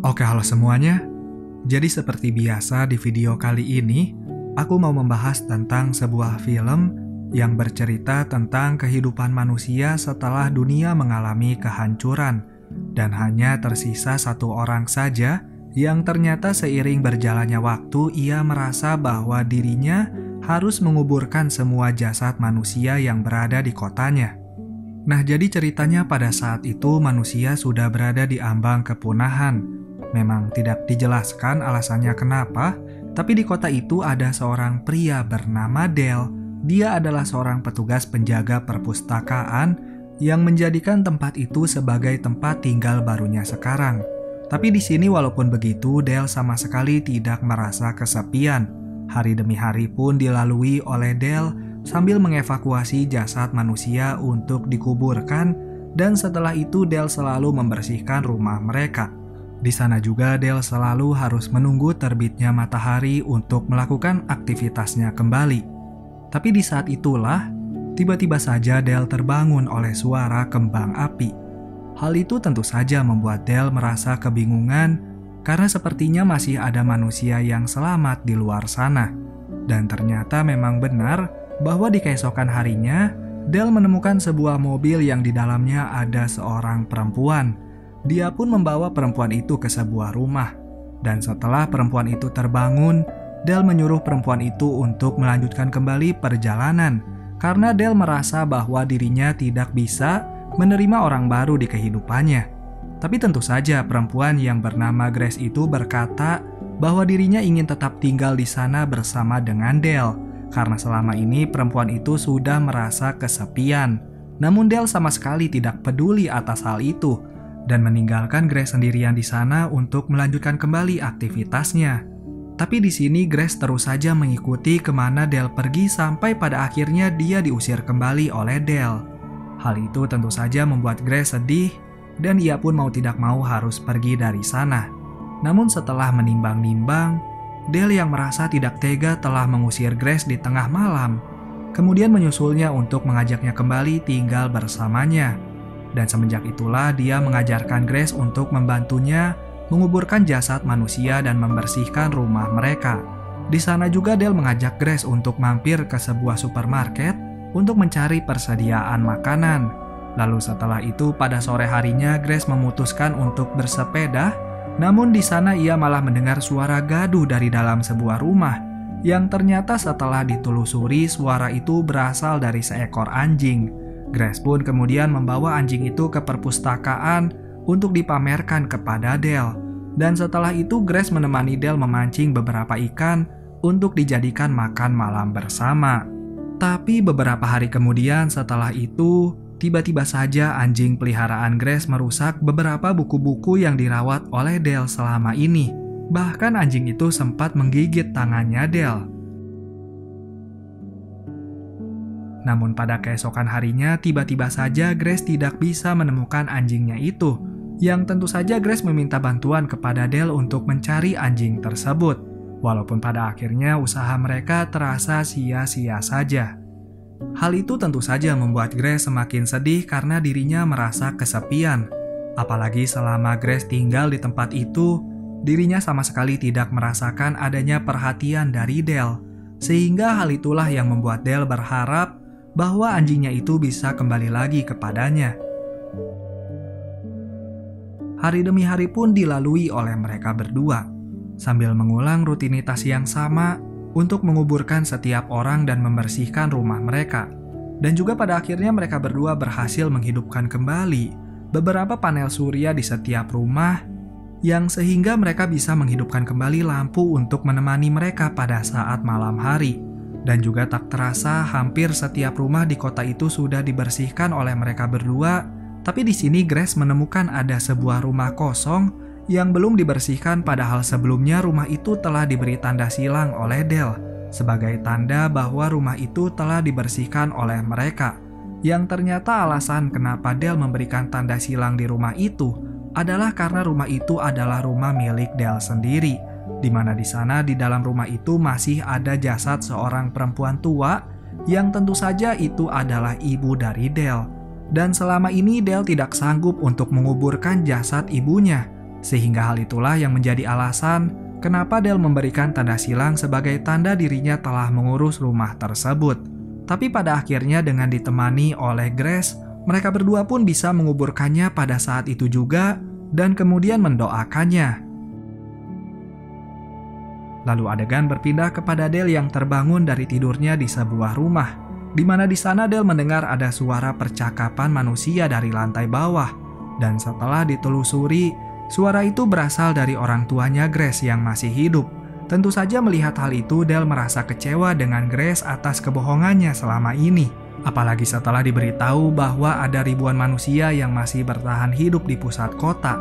Oke, halo semuanya. Jadi seperti biasa di video kali ini, aku mau membahas tentang sebuah film yang bercerita tentang kehidupan manusia setelah dunia mengalami kehancuran. Dan hanya tersisa satu orang saja yang ternyata seiring berjalannya waktu ia merasa bahwa dirinya harus menguburkan semua jasad manusia yang berada di kotanya. Nah, jadi ceritanya pada saat itu manusia sudah berada di ambang kepunahan. Memang tidak dijelaskan alasannya kenapa, tapi di kota itu ada seorang pria bernama Dale. Dia adalah seorang petugas penjaga perpustakaan yang menjadikan tempat itu sebagai tempat tinggal barunya sekarang. Tapi di sini walaupun begitu, Dale sama sekali tidak merasa kesepian. Hari demi hari pun dilalui oleh Dale sambil mengevakuasi jasad manusia untuk dikuburkan, dan setelah itu Dale selalu membersihkan rumah mereka. Di sana juga Dale selalu harus menunggu terbitnya matahari untuk melakukan aktivitasnya kembali. Tapi di saat itulah, tiba-tiba saja Dale terbangun oleh suara kembang api. Hal itu tentu saja membuat Dale merasa kebingungan karena sepertinya masih ada manusia yang selamat di luar sana. Dan ternyata memang benar bahwa di keesokan harinya, Dale menemukan sebuah mobil yang di dalamnya ada seorang perempuan. Dia pun membawa perempuan itu ke sebuah rumah. Dan setelah perempuan itu terbangun, Dale menyuruh perempuan itu untuk melanjutkan kembali perjalanan. Karena Dale merasa bahwa dirinya tidak bisa menerima orang baru di kehidupannya. Tapi tentu saja perempuan yang bernama Grace itu berkata bahwa dirinya ingin tetap tinggal di sana bersama dengan Dale. Karena selama ini perempuan itu sudah merasa kesepian. Namun Dale sama sekali tidak peduli atas hal itu dan meninggalkan Grace sendirian di sana untuk melanjutkan kembali aktivitasnya. Tapi di sini Grace terus saja mengikuti kemana Dale pergi sampai pada akhirnya dia diusir kembali oleh Dale. Hal itu tentu saja membuat Grace sedih dan ia pun mau tidak mau harus pergi dari sana. Namun setelah menimbang-nimbang, Dale yang merasa tidak tega telah mengusir Grace di tengah malam, kemudian menyusulnya untuk mengajaknya kembali tinggal bersamanya. Dan semenjak itulah dia mengajarkan Grace untuk membantunya menguburkan jasad manusia dan membersihkan rumah mereka. Di sana juga Dale mengajak Grace untuk mampir ke sebuah supermarket untuk mencari persediaan makanan. Lalu setelah itu pada sore harinya Grace memutuskan untuk bersepeda. Namun di sana ia malah mendengar suara gaduh dari dalam sebuah rumah yang ternyata setelah ditelusuri suara itu berasal dari seekor anjing. Grace pun kemudian membawa anjing itu ke perpustakaan untuk dipamerkan kepada Dale. Dan setelah itu Grace menemani Dale memancing beberapa ikan untuk dijadikan makan malam bersama. Tapi beberapa hari kemudian setelah itu, tiba-tiba saja anjing peliharaan Grace merusak beberapa buku-buku yang dirawat oleh Dale selama ini. Bahkan anjing itu sempat menggigit tangannya Dale. Namun pada keesokan harinya, tiba-tiba saja Grace tidak bisa menemukan anjingnya itu. Yang tentu saja Grace meminta bantuan kepada Dale untuk mencari anjing tersebut. Walaupun pada akhirnya usaha mereka terasa sia-sia saja. Hal itu tentu saja membuat Grace semakin sedih karena dirinya merasa kesepian. Apalagi selama Grace tinggal di tempat itu, dirinya sama sekali tidak merasakan adanya perhatian dari Dale. Sehingga hal itulah yang membuat Dale berharap bahwa anjingnya itu bisa kembali lagi kepadanya. Hari demi hari pun dilalui oleh mereka berdua, sambil mengulang rutinitas yang sama untuk menguburkan setiap orang dan membersihkan rumah mereka. Dan juga pada akhirnya mereka berdua berhasil menghidupkan kembali beberapa panel surya di setiap rumah, yang sehingga mereka bisa menghidupkan kembali lampu untuk menemani mereka pada saat malam hari. Dan juga tak terasa hampir setiap rumah di kota itu sudah dibersihkan oleh mereka berdua. Tapi di sini Grace menemukan ada sebuah rumah kosong yang belum dibersihkan, padahal sebelumnya rumah itu telah diberi tanda silang oleh Dale sebagai tanda bahwa rumah itu telah dibersihkan oleh mereka. Yang ternyata alasan kenapa Dale memberikan tanda silang di rumah itu adalah karena rumah itu adalah rumah milik Dale sendiri, di mana di sana di dalam rumah itu masih ada jasad seorang perempuan tua yang tentu saja itu adalah ibu dari Dale. Dan selama ini Dale tidak sanggup untuk menguburkan jasad ibunya, Sehingga hal itulah yang menjadi alasan kenapa Dale memberikan tanda silang sebagai tanda dirinya telah mengurus rumah tersebut. Tapi pada akhirnya dengan ditemani oleh Grace, mereka berdua pun bisa menguburkannya pada saat itu juga dan kemudian mendoakannya. Lalu adegan berpindah kepada Dale yang terbangun dari tidurnya di sebuah rumah, di mana di sana Dale mendengar ada suara percakapan manusia dari lantai bawah. Dan setelah ditelusuri, suara itu berasal dari orang tuanya Grace yang masih hidup. Tentu saja melihat hal itu, Dale merasa kecewa dengan Grace atas kebohongannya selama ini. Apalagi setelah diberitahu bahwa ada ribuan manusia yang masih bertahan hidup di pusat kota.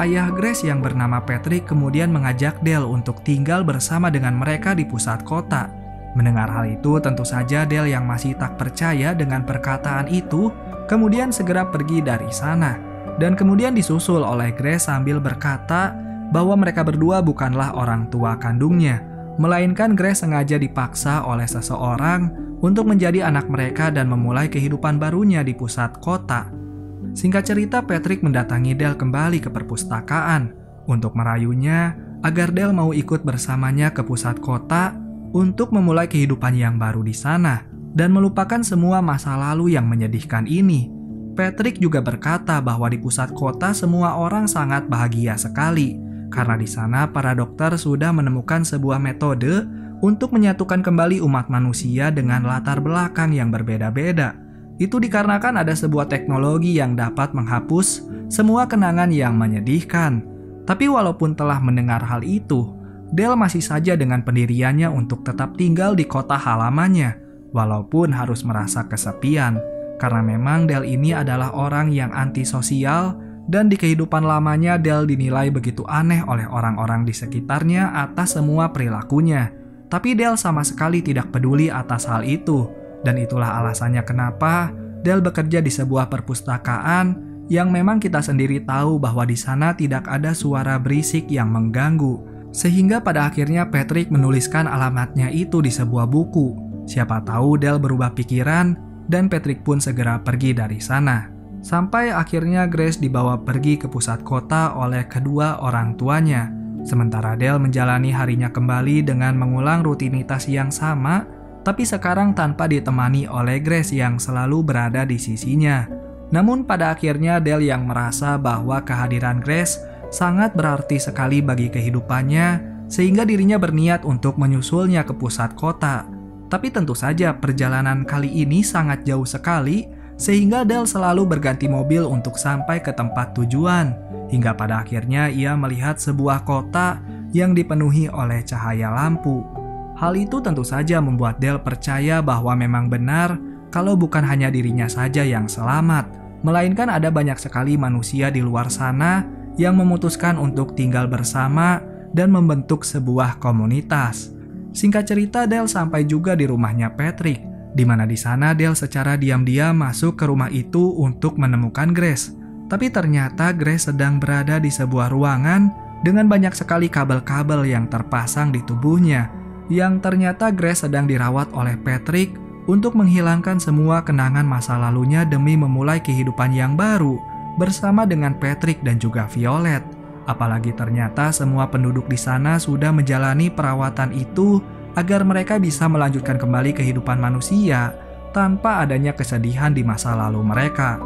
Ayah Grace yang bernama Patrick kemudian mengajak Dale untuk tinggal bersama dengan mereka di pusat kota. Mendengar hal itu, tentu saja Dale yang masih tak percaya dengan perkataan itu, kemudian segera pergi dari sana. Dan kemudian disusul oleh Grace sambil berkata bahwa mereka berdua bukanlah orang tua kandungnya, melainkan Grace sengaja dipaksa oleh seseorang untuk menjadi anak mereka dan memulai kehidupan barunya di pusat kota. Singkat cerita, Patrick mendatangi Dale kembali ke perpustakaan untuk merayunya agar Dale mau ikut bersamanya ke pusat kota untuk memulai kehidupan yang baru di sana dan melupakan semua masa lalu yang menyedihkan ini. Patrick juga berkata bahwa di pusat kota semua orang sangat bahagia sekali karena di sana para dokter sudah menemukan sebuah metode untuk menyatukan kembali umat manusia dengan latar belakang yang berbeda-beda. Itu dikarenakan ada sebuah teknologi yang dapat menghapus semua kenangan yang menyedihkan. Tapi walaupun telah mendengar hal itu, Dale masih saja dengan pendiriannya untuk tetap tinggal di kota halamannya, walaupun harus merasa kesepian. Karena memang Dale ini adalah orang yang antisosial dan di kehidupan lamanya Dale dinilai begitu aneh oleh orang-orang di sekitarnya atas semua perilakunya. Tapi Dale sama sekali tidak peduli atas hal itu. Dan itulah alasannya kenapa Dale bekerja di sebuah perpustakaan yang memang kita sendiri tahu bahwa di sana tidak ada suara berisik yang mengganggu. Sehingga pada akhirnya Patrick menuliskan alamatnya itu di sebuah buku. Siapa tahu Dale berubah pikiran dan Patrick pun segera pergi dari sana. Sampai akhirnya Grace dibawa pergi ke pusat kota oleh kedua orang tuanya. Sementara Dale menjalani harinya kembali dengan mengulang rutinitas yang sama, tapi sekarang tanpa ditemani oleh Grace yang selalu berada di sisinya. Namun pada akhirnya Dale yang merasa bahwa kehadiran Grace sangat berarti sekali bagi kehidupannya, sehingga dirinya berniat untuk menyusulnya ke pusat kota. Tapi tentu saja perjalanan kali ini sangat jauh sekali, sehingga Dale selalu berganti mobil untuk sampai ke tempat tujuan. Hingga pada akhirnya ia melihat sebuah kota yang dipenuhi oleh cahaya lampu. Hal itu tentu saja membuat Dale percaya bahwa memang benar kalau bukan hanya dirinya saja yang selamat, melainkan ada banyak sekali manusia di luar sana yang memutuskan untuk tinggal bersama dan membentuk sebuah komunitas. Singkat cerita, Dale sampai juga di rumahnya Patrick, di mana di sana Dale secara diam-diam masuk ke rumah itu untuk menemukan Grace. Tapi ternyata Grace sedang berada di sebuah ruangan dengan banyak sekali kabel-kabel yang terpasang di tubuhnya, yang ternyata Grace sedang dirawat oleh Patrick untuk menghilangkan semua kenangan masa lalunya demi memulai kehidupan yang baru bersama dengan Patrick dan juga Violet. Apalagi ternyata semua penduduk di sana sudah menjalani perawatan itu agar mereka bisa melanjutkan kembali kehidupan manusia tanpa adanya kesedihan di masa lalu mereka.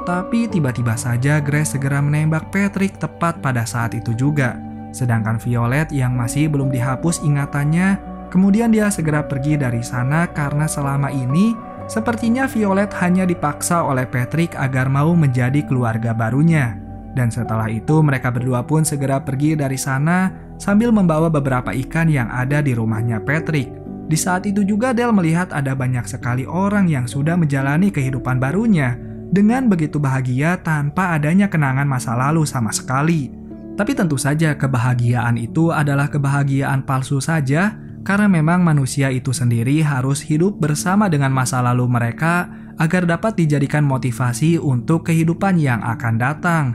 Tapi tiba-tiba saja Grace segera menembak Patrick tepat pada saat itu juga. Sedangkan Violet yang masih belum dihapus ingatannya, kemudian dia segera pergi dari sana karena selama ini sepertinya Violet hanya dipaksa oleh Patrick agar mau menjadi keluarga barunya. Dan setelah itu mereka berdua pun segera pergi dari sana sambil membawa beberapa ikan yang ada di rumahnya Patrick. Di saat itu juga Dale melihat ada banyak sekali orang yang sudah menjalani kehidupan barunya dengan begitu bahagia tanpa adanya kenangan masa lalu sama sekali. Tapi tentu saja kebahagiaan itu adalah kebahagiaan palsu saja, karena memang manusia itu sendiri harus hidup bersama dengan masa lalu mereka agar dapat dijadikan motivasi untuk kehidupan yang akan datang.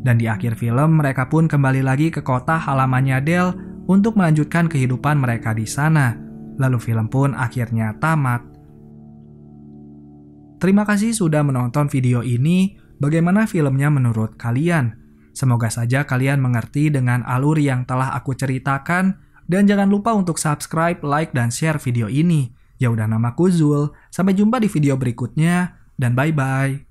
Dan di akhir film mereka pun kembali lagi ke kota halamannya Dale untuk melanjutkan kehidupan mereka di sana. Lalu film pun akhirnya tamat. Terima kasih sudah menonton video ini. Bagaimana filmnya menurut kalian? Semoga saja kalian mengerti dengan alur yang telah aku ceritakan, dan jangan lupa untuk subscribe, like, dan share video ini. Ya udah, namaku Zul. Sampai jumpa di video berikutnya, dan bye-bye.